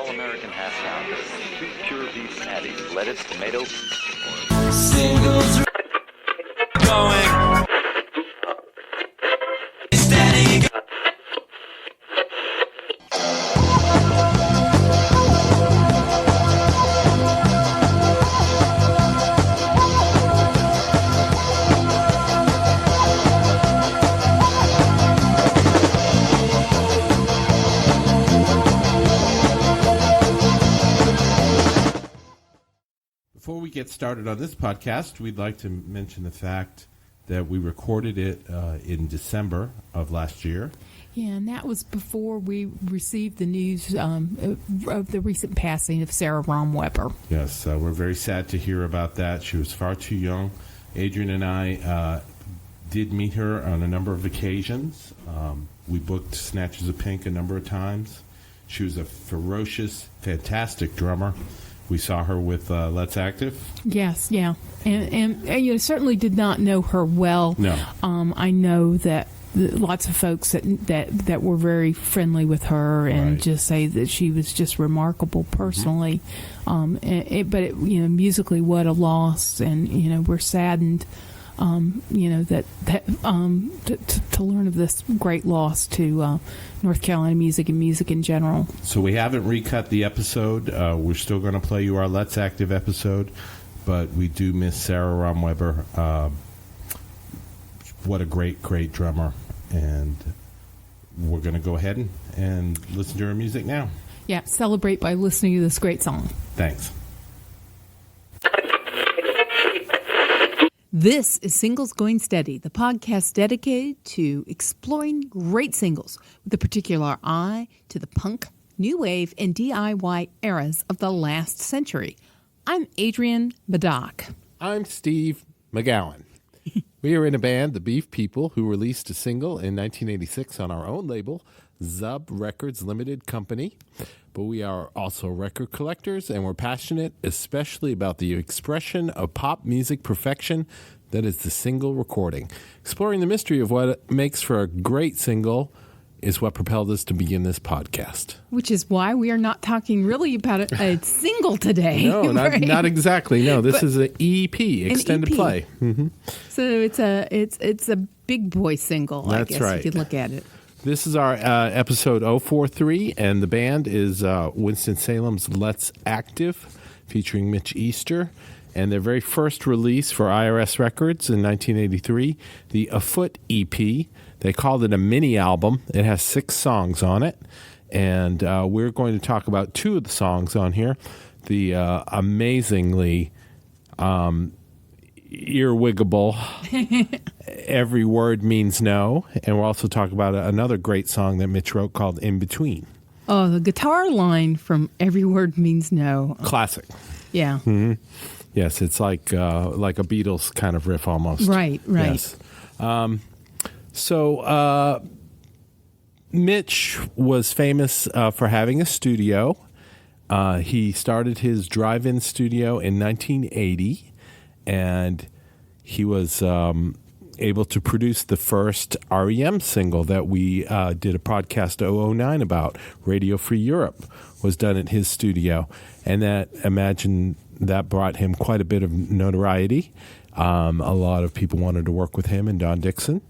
all-American half pound, 2 pure beef patties, lettuce, tomato. Singles going steady. Before we get started on this podcast, we'd like to mention the fact that we recorded it in December of last year. Yeah, and that was before we received the news of the recent passing of Sarah Romweber. Yes, we're very sad to hear about that. She was far too young. Adrian and I did meet her on a number of occasions. We booked Snatches of Pink a number of times. She was a ferocious, fantastic drummer. We saw her with Let's Active. Yes, yeah, and you certainly did not know her well. No, I know that lots of folks that were very friendly with her and Right. just say that she was just remarkable personally. But musically, what a loss, and we're saddened. To learn of this great loss to North Carolina music and music in general. so we haven't recut the episode. We're still going to play you our Let's Active episode, but we do miss Sarah Romweber. What a great, great drummer. And we're going to go ahead and listen to her music now. Yeah, celebrate by listening to this great song. Thanks. This is Singles Going Steady, the podcast dedicated to exploring great singles with a particular eye to the punk, new wave, and DIY eras of the last century. I'm Adrian Madoc. I'm Steve McGowan. We are in a band, the Beef People, who released a single in 1986 on our own label, Zub Records Limited Company. But we are also record collectors, and we're passionate, especially about the expression of pop music perfection that is the single recording. Exploring the mystery of what makes for a great single is what propelled us to begin this podcast. Which is why we are not talking really about a single today. No, right? not exactly. No, this is an EP, extended EP. play. Mm-hmm. So it's a big boy single, That's I guess right. you could look at it. This is our episode 043, and the band is Winston-Salem's Let's Active, featuring Mitch Easter, and their very first release for IRS Records in 1983, the Afoot EP. They called it a mini album. It has 6 songs on it, and we're going to talk about 2 of the songs on here. The amazingly earwiggable Every Word Means No, and we'll also talk about another great song that Mitch wrote called In Between. Oh, the guitar line from Every Word Means No. Classic. Yeah. Mm-hmm. Yes, it's like a Beatles kind of riff almost. Right. Yes. So Mitch was famous for having a studio. He started his drive-in studio in 1980. And he was able to produce the first REM single that we did a podcast 009 about. Radio Free Europe was done at his studio. And that brought him quite a bit of notoriety. A lot of people wanted to work with him and Don Dixon.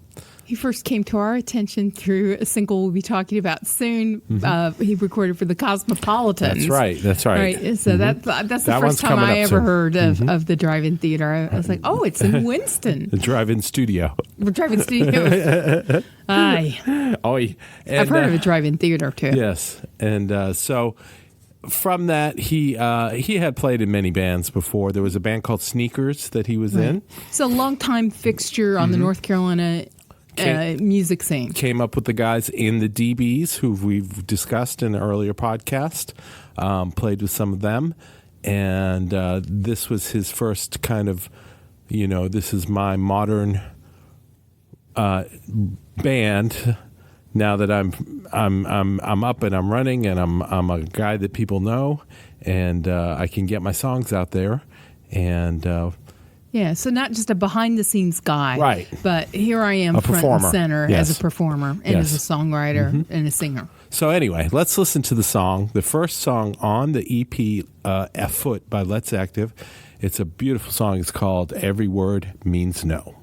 He first came to our attention through a single we'll be talking about soon. Mm-hmm. He recorded for the Cosmopolitans. That's right. Right. So that's the first time I ever heard of the drive-in theater. I was like, oh, it's in Winston. The drive-in studio. Drive-in studio. Aye. I've heard of a drive-in theater, too. Yes. And so from that, he had played in many bands before. There was a band called Sneakers that he was in. So a long-time fixture on the North Carolina music scene. Came up with the guys in the DBs, who we've discussed in an earlier podcast. Played with some of them. And this was his first kind of, this is my modern band. Now that I'm up and I'm running and I'm a guy that people know, and I can get my songs out there, and Yeah, so not just a behind-the-scenes guy, right? But here I am, a front performer. and center Yes. as a performer and Yes. as a songwriter and a singer. So anyway, let's listen to the song. The first song on the EP, Afoot by Let's Active. It's a beautiful song. It's called Every Word Means No.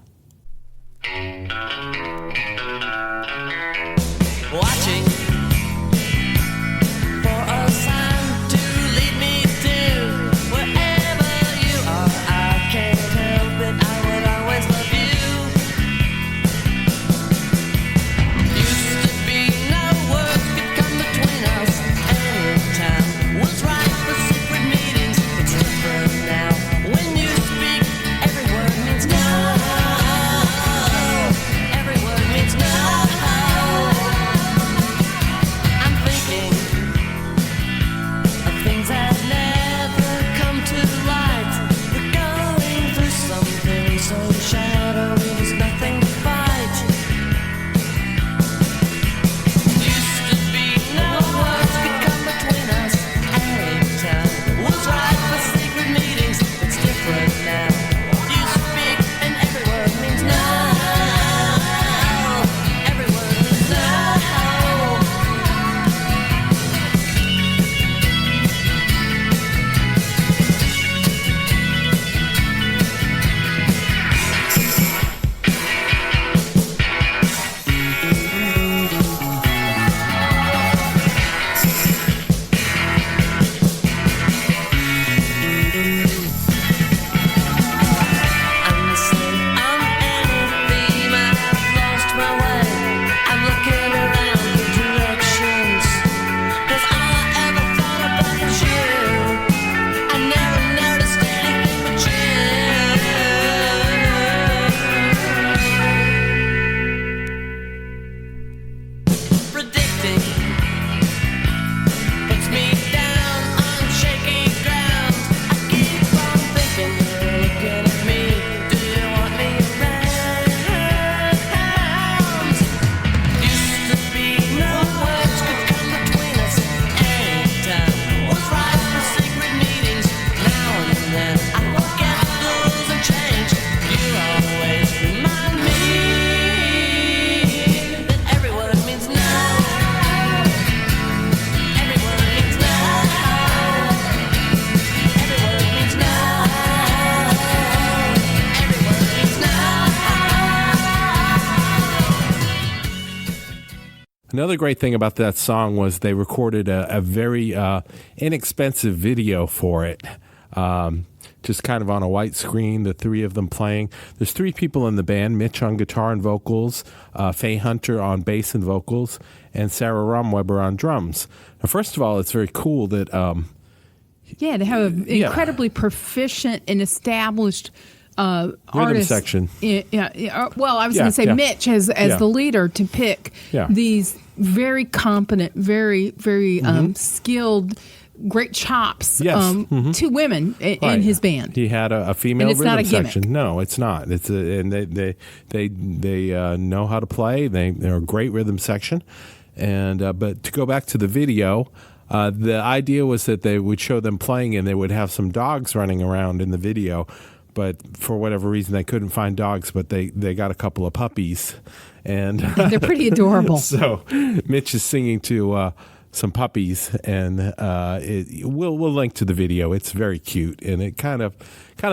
Watching for a sign to lead me to wherever you are. I can't help it, I would always love you. Used to be no words could come between us. Anytime was right for secret meetings. It's different now. When you speak, every word means no. Every word means no. I'm thinking of things that never come to light. We're going through something so shadowy, there's nothing to fight. Used to be no words could come between us. Anytime was right for secret meetings. It's different now. You speak and every word means no. Every word means no. I'm listening on any theme. I have lost my way. I'm looking around for directions. 'Cause all I ever thought about was you. I never noticed anything but you. Predicting puts me down on shaky ground. I keep on thinking you're looking at me. Do you want me around? Used to be no words could come between us. Anytime was right for secret meetings. Now and then I forget the rules and change. You always remind me that every word means no. Every word means no. Every word means no. Every word means no. Another great thing about that song was they recorded a very inexpensive video for it. Just kind of on a white screen, the three of them playing. There's three people in the band: Mitch on guitar and vocals, Faye Hunter on bass and vocals, and Sarah Romweber on drums. Now, first of all, it's very cool that Yeah, they have an Yeah. incredibly proficient and established rhythm artist section. Yeah. Well, I was Yeah, going to say yeah. Mitch as Yeah. the leader to pick Yeah. these very competent, very skilled, great chops. Yes. Two women in Right. his band. He had a female And it's rhythm not a gimmick. section. No, it's not. It's and they know how to play. They're a great rhythm section. And but to go back to the video, the idea was that they would show them playing and they would have some dogs running around in the video. But for whatever reason, they couldn't find dogs. But they got a couple of puppies, and They're pretty adorable. so Mitch is singing to some puppies, and we'll link to the video. It's very cute, and it kind of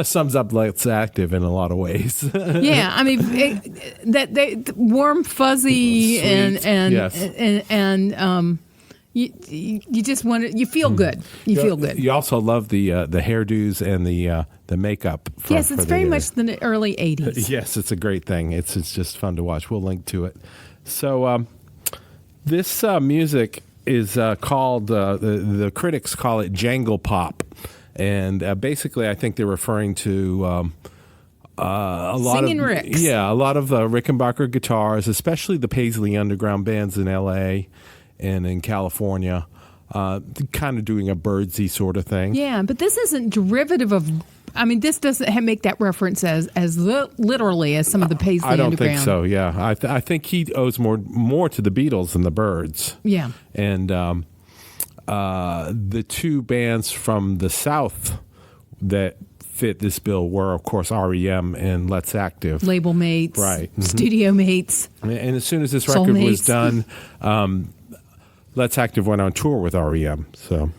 sums up Let's Active in a lot to ways. Yeah, I mean that they warm, fuzzy, Sweet, and yes. you just want to. You feel good. You feel good. You also love the hairdos and the makeup. Yes, it's very much the early '80s. Yes, it's a great thing. It's just fun to watch. We'll link to it. So this music is called the critics call it jangle pop, and basically I think they're referring to a lot Singing of Ricks. a lot of Rickenbacker guitars, especially the Paisley Underground bands in L.A. and in California, kind of doing a Birdsy sort of thing. Yeah, but this isn't derivative of. I mean, this doesn't make that reference as literally as some of the Paisley I don't Underground. think so. Yeah, I think he owes more to the Beatles than the Byrds. Yeah. And the two bands from the South that fit this bill were, of course, REM and Let's Active. Label mates, Right. Mhm. studio mates. And as soon as this record was Soulmates. done, Let's Active went on tour with REM. So,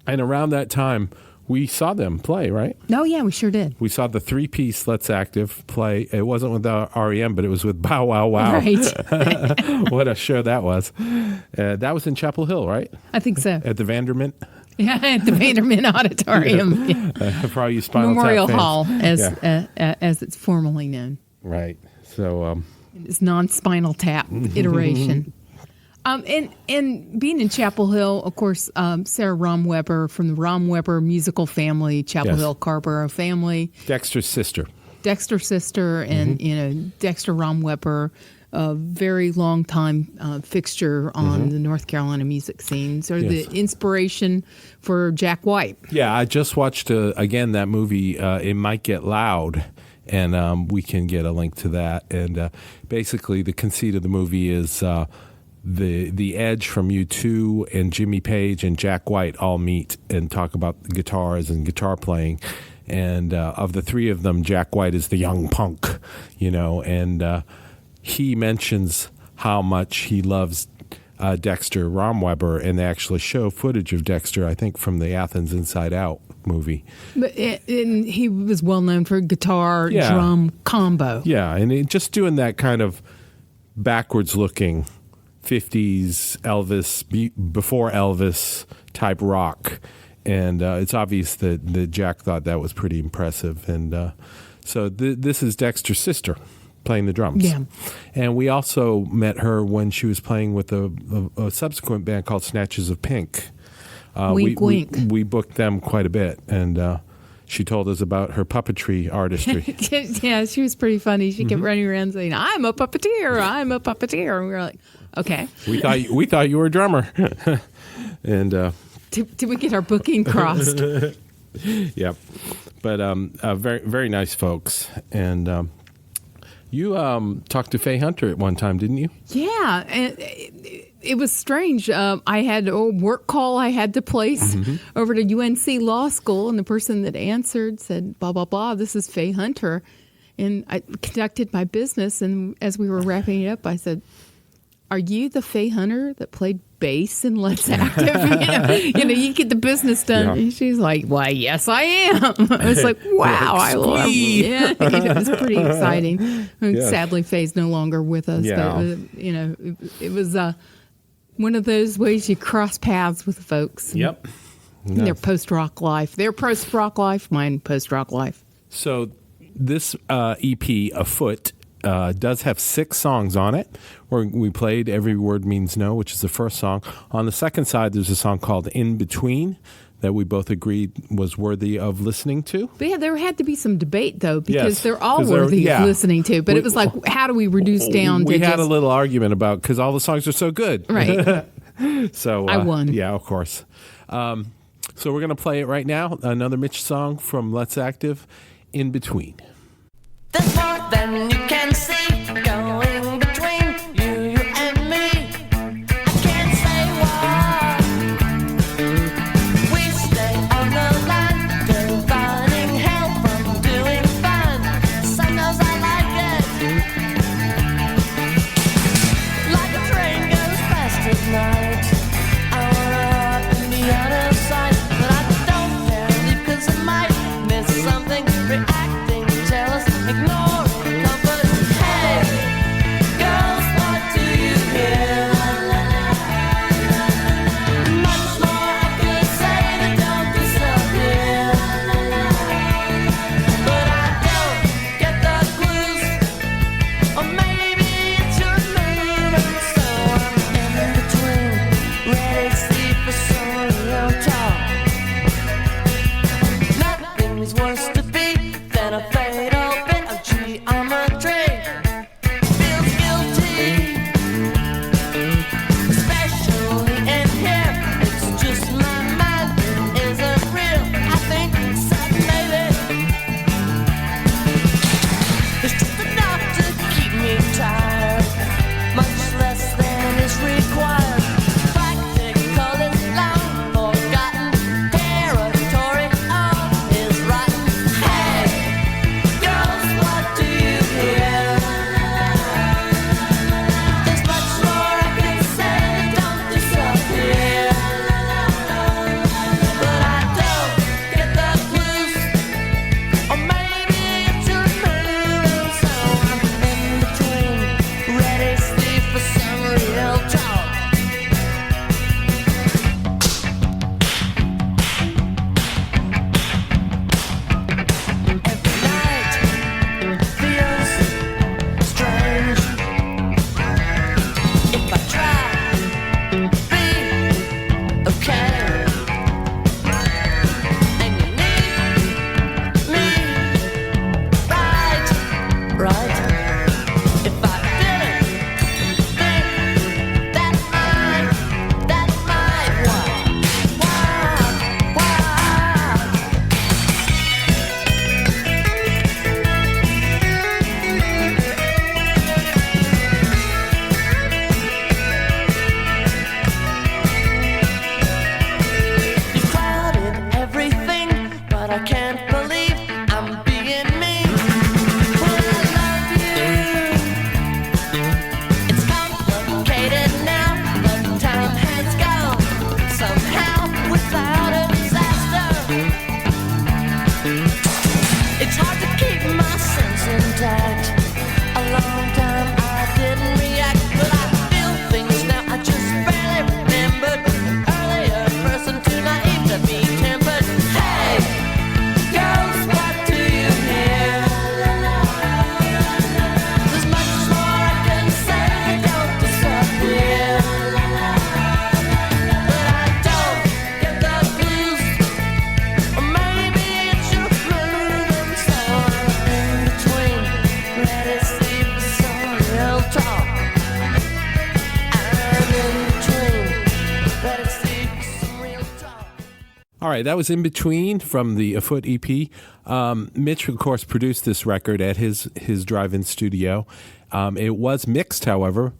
and around that time, we saw them play, right? Oh, yeah, we sure did. We saw the 3-piece Let's Active play. It wasn't with REM, but it was with Bow Wow Wow. Right. What a show that was. That was in Chapel Hill, right? I think so. At the Vandermint. Yeah, at the Vandermint Auditorium. Yeah. For all you Spinal Tap Memorial fans. Hall, as it's formally known. Right. So, It's non-spinal tap iteration. And being in Chapel Hill, of course, Sarah Romweber from the Romweber musical family, Chapel Yes. Hill Carrboro family, Dexter's sister. Dexter's sister, and Dexter Romweber, a very long time fixture on the North Carolina music scene, sort of Yes. the inspiration for Jack White. Yeah, I just watched again that movie. It Might Get Loud, and we can get a link to that. And basically, the conceit of the movie is the Edge from U2 and Jimmy Page and Jack White all meet and talk about guitars and guitar playing. And of the three of them, Jack White is the young punk, and he mentions how much he loves Dexter Romweber, and they actually show footage of Dexter, I think, from the Athens Inside Out movie. But and he was well known for guitar Yeah. drum combo. Yeah, and just doing that kind of backwards looking 50s Elvis, before Elvis type rock. And it's obvious that Jack thought that was pretty impressive. And so this is Dexter's sister playing the drums. Yeah. And we also met her when she was playing with a subsequent band called Snatches of Pink. Wink, wink. We booked them quite a bit. And she told us about her puppetry artistry. Yeah, she was pretty funny. She kept running around saying, "I'm a puppeteer. I'm a puppeteer." And we were like, "Okay." we thought you were a drummer. And Did we get our booking crossed? yep. But very very nice folks. And you talked to Faye Hunter at one time, didn't you? Yeah, and it was strange. I had a work call I had to place over to UNC Law School, and the person that answered said, "Blah blah blah. This is Faye Hunter," and I conducted my business. And as we were wrapping it up, I said, "Are you the Faye Hunter that played bass in Let's Active?" you get the business done. Yeah. And she's like, "Why, yes, I am." I was like, "Wow, I love Squee. Yeah, it was pretty exciting. And Yes. sadly, Faye's no longer with us. Yeah. But, it was one of those ways you cross paths with folks. Yep. In their post-rock life. Their post-rock life, mine post-rock life. So this EP, Afoot, does have 6 songs on it. We played Every Word Means No, which is the first song. On the second side, there's a song called In Between that we both agreed was worthy of listening to. But yeah, there had to be some debate, though, because Yes, they're all 'cause they're- worthy yeah. of listening to. But it was like, how do we reduce down We to had a just... little argument about, because all the songs are so good. Right. So I won. Yeah, of course. So we're going to play it right now. Another Mitch song from Let's Active, In Between. There's more than you can see going between you and me. I can't say why. We stay on the line, dividing hell from doing fine. Sometimes I like it. Like a train goes fast at night. I wanna up in the other side, but I don't dare leave 'cause I might miss something. Reacting jealous, ignore comfort. Hey, girls, what do you hear? Much more I could say that don't disappear, but I don't get the clues, or maybe it's just me, and so I'm in between. okay. And you need me, right? If I didn't think that might what? Why? You clouded everything, but I can't believe I'm being me. When I love you, it's complicated now, but time has gone somehow without a disaster. It's hard to keep my sense intact. A long time I didn't react, but I feel things now. I just barely remembered an earlier person too naive to be tempered. Hey, girls, what do you hear? There's much more I can say. Don't disappear, but I don't get the blues. Or maybe it's your mood, and so I'm in between. Ready to see some real talk. I'm in between. Ready to see some real talk. All right, that was In Between from the Afoot EP. Mitch, of course, produced this record at his drive-in studio. It was mixed, however,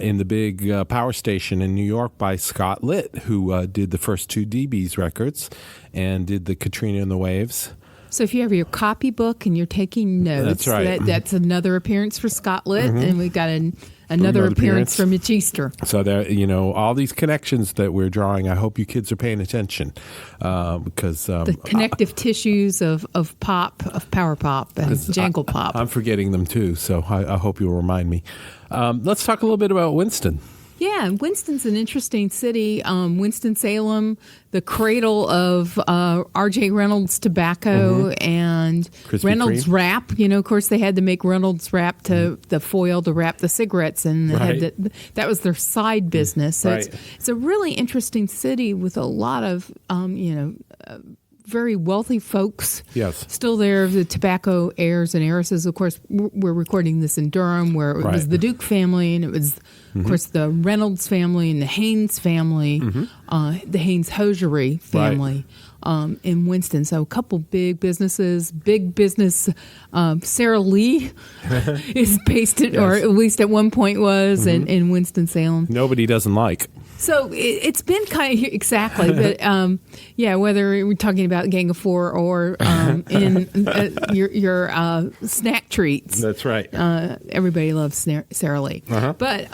in the big power station in New York by Scott Litt, who did the first two DB's records and did the Katrina and the Waves. So if you have your copybook and you're taking notes, That's right. that's another appearance for Scott Litt, and we've got another Another appearance appearance. from Mitch Easter. So there, all these connections that we're drawing. I hope you kids are paying attention because The connective tissues of pop, of power pop and jangle pop. I'm forgetting them too. So I hope you'll remind me. Let's talk a little bit about Winston. Yeah, Winston's an interesting city. Winston-Salem, the cradle of R.J. Reynolds tobacco and Krispy Reynolds Kreme. wrap. Of course, they had to make Reynolds wrap to the foil to wrap the cigarettes, and they had Right. that was their side business. So Right. it's a really interesting city with a lot of very wealthy folks. Yes. Still there, the tobacco heirs and heiresses. Of course, we're recording this in Durham, where it was Right. the Duke family, and it was, of course, the Reynolds family and the Haynes family, the Haynes hosiery family in Winston. So a couple big businesses, big business. Sarah Lee is based in, or Yes. at least at one point was, in Winston-Salem. Nobody doesn't like. So it's been kind of exactly, but whether we're talking about Gang of Four or in your snack treats, That's right. everybody loves Sara Lee. Uh-huh. But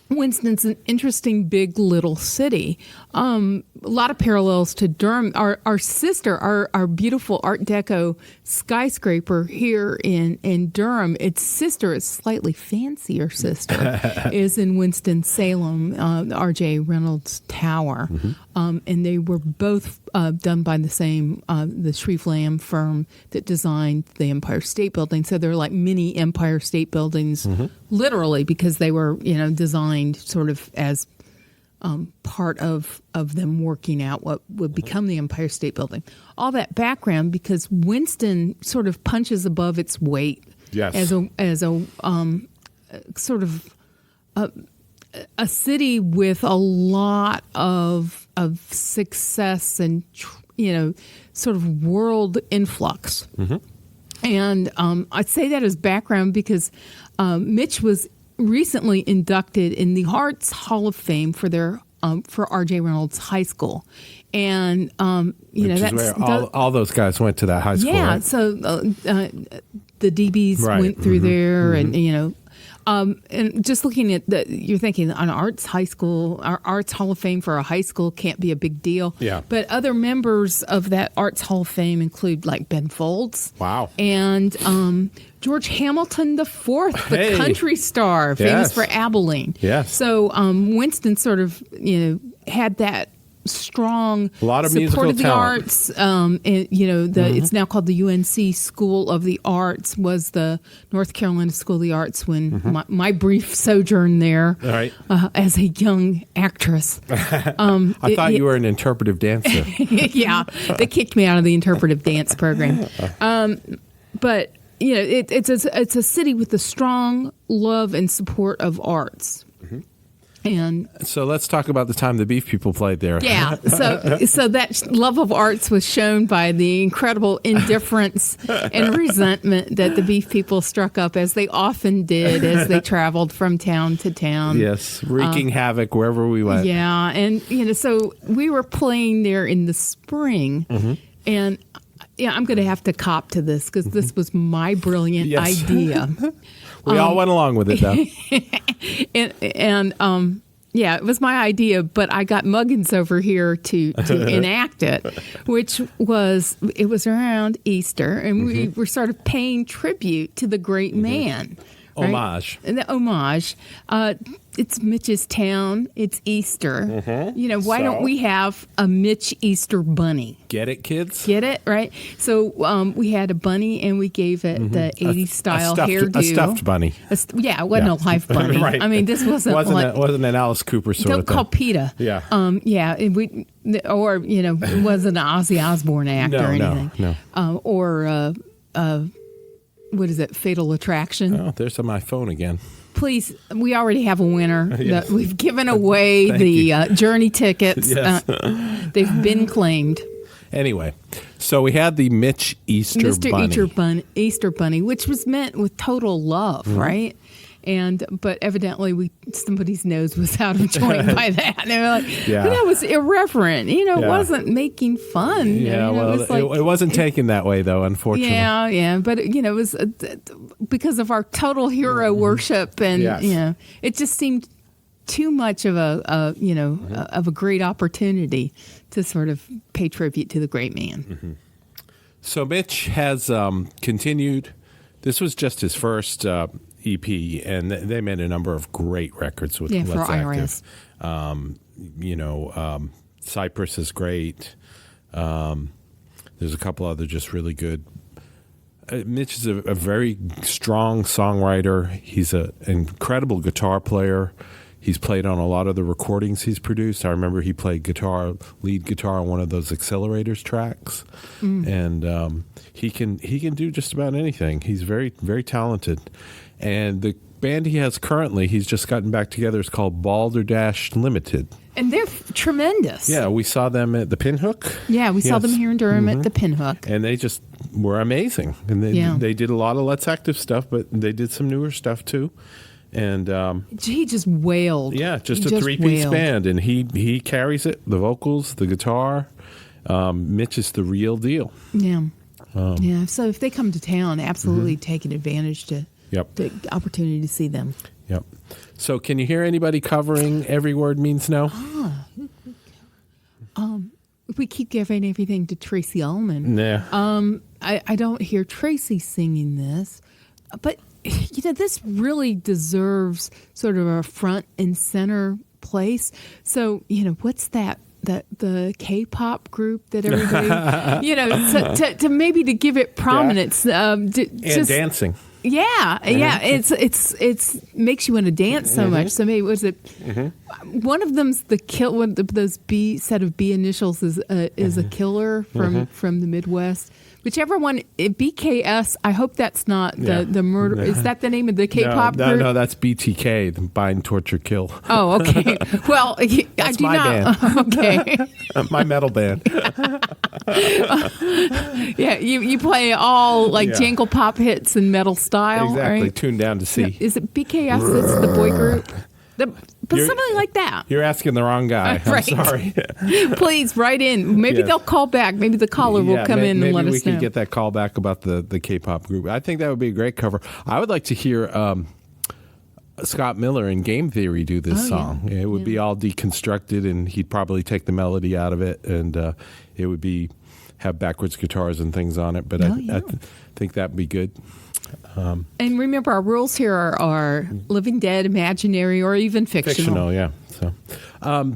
Winston's an interesting big little city. A lot of parallels to Durham. Our sister, our beautiful Art Deco skyscraper here in Durham, its sister, its slightly fancier sister, is in Winston-Salem, the R.J. Reynolds Tower. And they were both done by the same, the Shreve Lamb firm that designed the Empire State Building. So they're like mini Empire State Buildings, literally, because they were, designed sort of as part of them working out what would become the Empire State Building. All that background because Winston sort of punches above its weight Yes. as a sort of a city with a lot of success and sort of world influx. And I'd say that as background because Mitch was recently inducted in the Arts Hall of Fame for their for R.J. Reynolds High School, and Which is that's where all those guys went to that high school. yeah. right? So the DBs Right. went through there, and and just looking at you're thinking an arts high school, our Arts Hall of Fame for a high school can't be a big deal. Yeah. But other members of that Arts Hall of Fame include like Ben Folds. Wow. And George Hamilton IV, the Hey. country star, famous Yes. for Abilene. Yes. So Winston sort of, had that strong A lot of support musical of the talent. arts. And, it's now called the UNC School of the Arts. Was the North Carolina School of the Arts when my brief sojourn there All right. as a young actress. I thought you were an interpretive dancer. Yeah, they kicked me out of the interpretive dance program. But it's a city with a strong love and support of arts. And So let's talk about the time the Beef People played there. yeah, so that love of arts was shown by the incredible indifference and resentment that the Beef People struck up, as they often did as they traveled from town to town. Yes, wreaking havoc wherever we went. Yeah, and so we were playing there in the spring, and I'm going to have to cop to this because this was my brilliant Yes. idea. We all went along with it, though. Yeah, it was my idea, but I got Muggins over here to enact it, which was around Easter, and we were sort of paying tribute to the great man. Right? Homage. And the homage. It's Mitch's town. It's Easter. Why don't So? we have a Mitch Easter bunny? Get it, kids? Get it? Right? So we had a bunny, and we gave it the 80s style hairdo. A stuffed bunny. It wasn't a live bunny. Right. I mean, this wasn't like... wasn't an Alice Cooper sort Don't of thing. call PETA. Yeah. It wasn't an Ozzy Osbourne act or anything. No. What is it? Fatal Attraction. Oh, there's on my phone again. Please, we already have a winner. Yes. We've given away Thank the Journey tickets. Yes. They've been claimed. Anyway, so we had the Mitch Easter Mr. Bunny. Easter Bunny, which was meant with total love, right? But evidently somebody's nose was out of joint by that. And they were like, Yeah. but that was irreverent. It Yeah. wasn't making fun. Yeah, it was like, it wasn't taken that way, though, unfortunately. yeah, but it was because of our total hero worship, and Yes. it just seemed too much of of a great opportunity to sort of pay tribute to the great man. So Mitch has continued. This was just his first EP, and they made a number of great records with Yeah, Let's for Active. IRS. Cypress is great. There's a couple other just really good. Mitch is a very strong songwriter. He's an incredible guitar player. He's played on a lot of the recordings he's produced. I remember he played lead guitar on one of those Accelerators tracks, and he can do just about anything. He's very, very talented. And the band he has currently, he's just gotten back together, is called Balderdash Limited. And they're tremendous. Yeah, we saw them at the Pinhook. Yeah, we saw Yes. them here in Durham at the Pinhook. And they just were amazing. And they did a lot of Let's Active stuff, but they did some newer stuff too. And He just wailed. just He a three-piece wailed. band, and he carries it. The vocals, the guitar. Mitch is the real deal. Yeah. Yeah. So if they come to town, absolutely taking advantage to Yep. the opportunity to see them. Yep. So, can you hear anybody covering "Every Word Means No"? If we keep giving everything to Tracy Ullman, Nah. I don't hear Tracy singing this, but this really deserves sort of a front and center place. So what's that? The K-pop group that everybody, to maybe to give it prominence, And dancing. Yeah, yeah. It's makes you want to dance so much. So maybe was it one of them's the kill? One of those B set of B initials is a killer from the Midwest. Whichever one, BKS. I hope that's not the murder. Is that the name of the K-pop group? No, that's BTK, the Bind, Torture, Kill. Oh, okay. Well, I do my not. Okay. My metal band. Yeah, you play all like jangle pop hits and metal style, Exactly, right? tuned down to C. Is it BKS? It's the boy group. But You're- something like that. You're asking the wrong guy. Right. I'm sorry. Please write in. Maybe Yes. they'll call back. Maybe the caller will come in and maybe let we us know. can get that call back about the K-pop group. I think that would be a great cover. I would like to hear Scott Miller and Game Theory do this song. It would be all deconstructed, and he'd probably take the melody out of it, and it would have backwards guitars and things on it. But I think that'd be good. And remember, our rules here are living dead, imaginary, or even Fictional, yeah. So,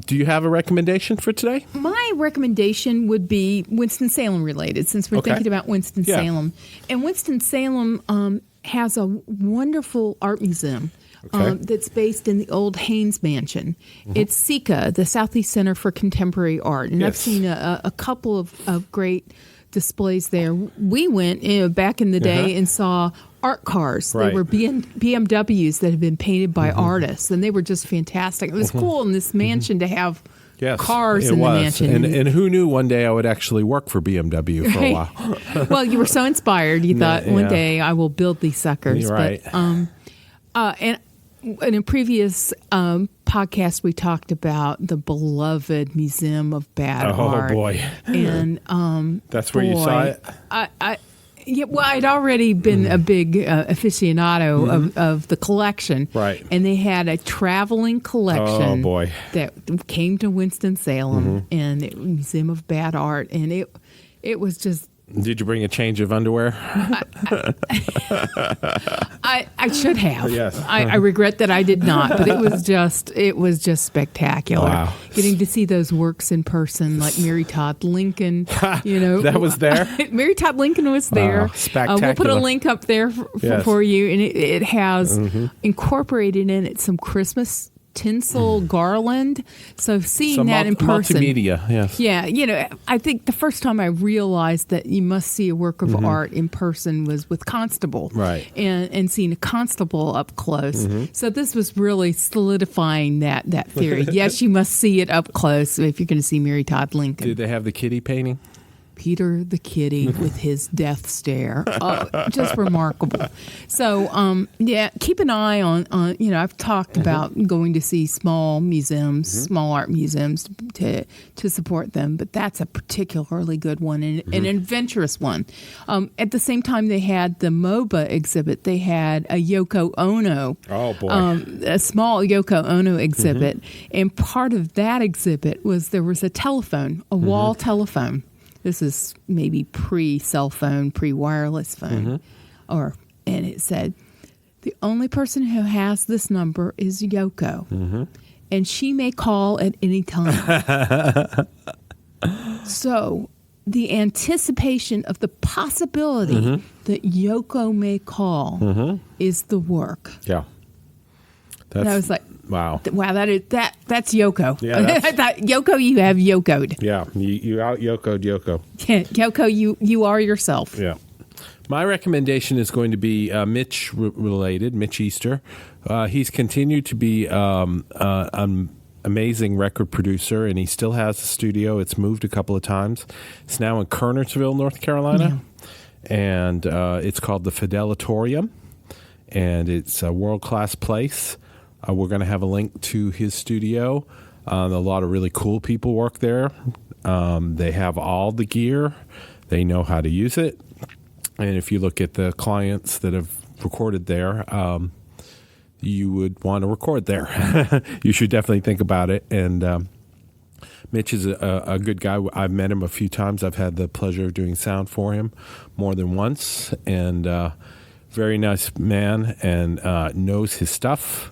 do you have a recommendation for today? My recommendation would be Winston-Salem related, since we're Okay. thinking about Winston-Salem. And Winston-Salem has a wonderful art museum Okay. that's based in the old Haynes Mansion. It's SECA, the Southeast Center for Contemporary Art. And I've Yes. seen a couple of great displays there. We went back in the day and saw art cars. Right. They were BMWs that had been painted by artists, and they were just fantastic. It was cool in this mansion to have Yes, cars it in was. the mansion. And who knew one day I would actually work for BMW for a Right. while? Well, you were so inspired. You thought one yeah. day I will build these suckers. You're right. But, and in a previous podcast, we talked about the beloved Museum of Bad Art. Oh, boy. And That's where you saw it? Yeah, well, I'd already been a big aficionado of the collection. Right. And they had a traveling collection Oh, boy. that came to Winston-Salem and it was Museum of Bad Art. And it was just, Did you bring a change of underwear? I should have. Yes. I regret that I did not, but it was just spectacular. Wow. Getting to see those works in person, like Mary Todd Lincoln. You know, That was there? Mary Todd Lincoln was there. Wow, spectacular. We'll put a link up there Yes. for you, and it has incorporated in it some Christmas tinsel garland. So seeing Some that in person, multimedia, yes. yeah, you know, I think the first time I realized that you must see a work of art in person was with Constable. Right. And seeing a Constable up close. So this was really solidifying that theory. Yes, you must see it up close if you're going to see Mary Todd Lincoln. Did they have the kitty painting? Peter the Kitty with his death stare. Just remarkable. So, yeah, keep an eye on I've talked about going to see small museums, small art museums to support them, but that's a particularly good one and an adventurous one. At the same time, they had the MOBA exhibit. They had a Yoko Ono. Oh, boy. A small Yoko Ono exhibit. And part of that exhibit was there was a telephone, a wall telephone. This is maybe pre-cell phone, pre-wireless phone. And it said, the only person who has this number is Yoko. And she may call at any time. So the anticipation of the possibility that Yoko may call is the work. Yeah. And I was like, wow. wow, that's Yoko. Yeah, that's- I thought, Yoko, you have Yoko'd. Yeah, you out Yoko'd Yoko. Yoko, you are yourself. Yeah. My recommendation is going to be Mitch related, Mitch Easter. He's continued to be an amazing record producer, and he still has a studio. It's moved a couple of times. It's now in Kernersville, North Carolina, and it's called the Fidelatorium, and it's a world-class place. We're going to have a link to his studio. A lot of really cool people work there. They have all the gear. They know how to use it. And if you look at the clients that have recorded there, you would want to record there. You should definitely think about it. And Mitch is a good guy. I've met him a few times. I've had the pleasure of doing sound for him more than once. And very nice man and knows his stuff.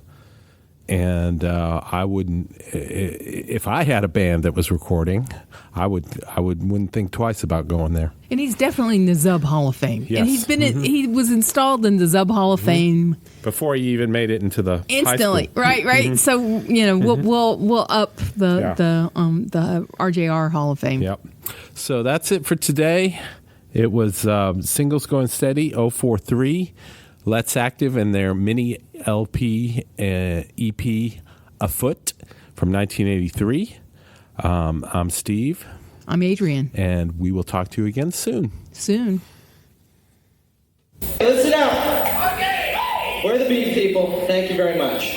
And I wouldn't, if I had a band that was recording, I wouldn't think twice about going there. And he's definitely in the Zub Hall of Fame. Yes. And he's been he was installed in the Zub Hall of Fame Before he even made it into the instantly. high school. Right. So we'll up the RJR Hall of Fame. Yep. So that's it for today. It was Singles Going Steady 043. Let's Active and their mini LP EP Afoot from 1983. I'm Steve, I'm Adrian. and we will talk to you again soon. Soon. Listen up. We're the Beat People. Thank you very much.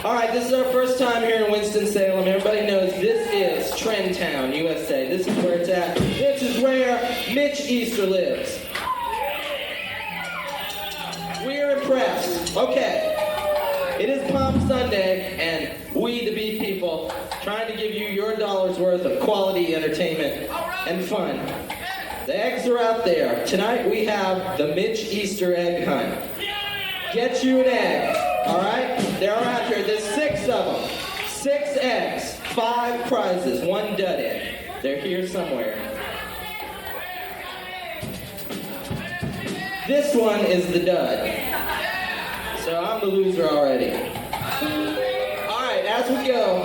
All right, this is our first time here in Winston-Salem. Everybody knows this is Trendtown, USA. This is where it's at. This is where Mitch Easter lives. We're impressed. Okay. It is Palm Sunday, and we, the Beat People, trying to give you your dollar's worth of quality entertainment and fun. The eggs are out there. Tonight we have the Mitch Easter egg hunt. Get you an egg, all right? They're around here. There's 6 of them. 6 eggs, 5 prizes, 1 dud egg. They're here somewhere. This one is the dud. So I'm the loser already. All right, as we go.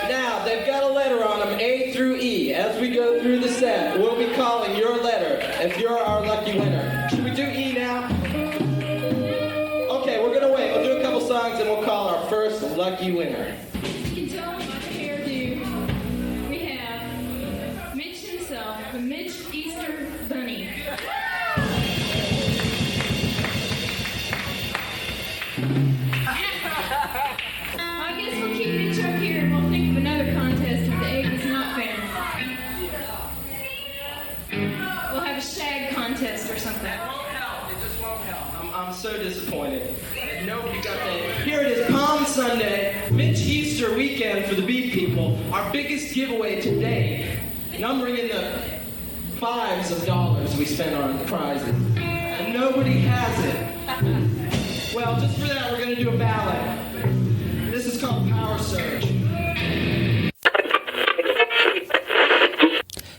Now, they've got a letter on them, A through E. As we go through the set, we'll be calling your letter if you're our lucky winner. Should we do E now? Okay, we're going to wait. We'll do a couple songs and we'll call our first lucky winner. You can tell by the hairdo, we have Mitch himself, the Mitch Easter Bunny. I guess we'll keep Mitch up here and we'll think of another contest if the egg is not found. We'll have a shag contest or something. It just won't help. I'm so disappointed. Nobody got that. Here it is, Palm Sunday, Mitch Easter weekend for the Beat People. Our biggest giveaway today, numbering in the $5s of dollars we spent on prizes. And nobody has it. Well, just for that, we're going to do a ballad. This is called Power Surge.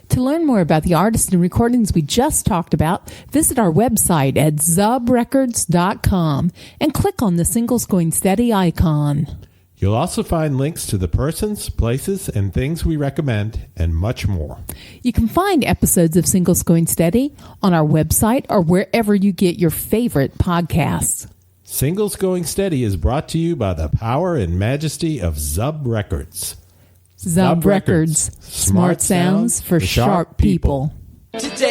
To learn more about the artists and recordings we just talked about, visit our website at zubrecords.com and click on the Singles Going Steady icon. You'll also find links to the persons, places, and things we recommend, and much more. You can find episodes of Singles Going Steady on our website or wherever you get your favorite podcasts. Singles Going Steady is brought to you by the power and majesty of Zub Records. Zub Records. Smart sounds for sharp people. Today